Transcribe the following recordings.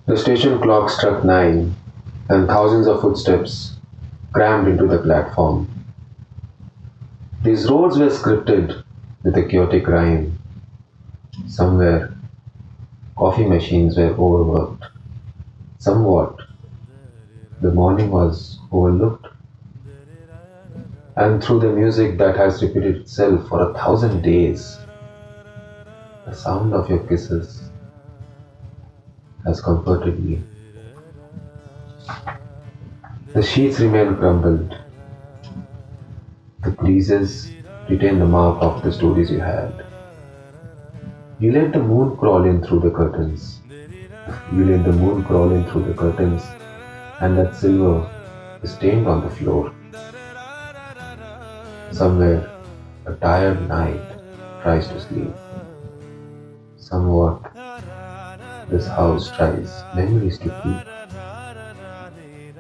The station clock struck 9, and thousands of footsteps crammed into the platform. These roads were scripted with a chaotic rhyme. Somewhere, coffee machines were overworked. Somewhat, the morning was overlooked. And through the music that has repeated itself for 1,000 days, the sound of your kisses has comforted me. The sheets remain crumbled. The creases retain the mark of the stories you had. You let the moon crawl in through the curtains. You let the moon crawl in through the curtains, and that silver is stained on the floor. Somewhere, a tired night tries to sleep. Somewhat, this house tries memories to keep.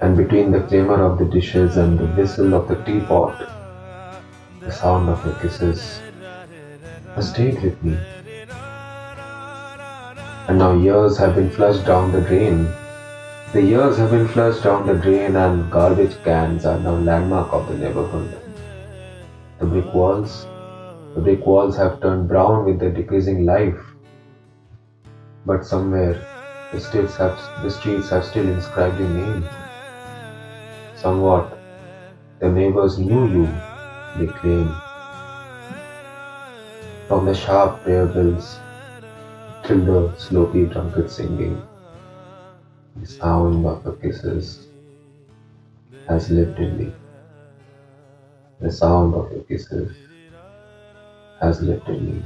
And between the clamor of the dishes and the whistle of the teapot, the sound of your kisses has stayed with me. And now years have been flushed down the drain. The years have been flushed down the drain, and garbage cans are now landmark of the neighborhood. The brick walls, the brick walls have turned brown with the decreasing life. But somewhere, the streets have still inscribed your name. Somewhat, the neighbors knew you, they claim. From the sharp prayer bells till the sloppy drunkard singing, the sound of your kisses has lived in me. The sound of your kisses has lived in me.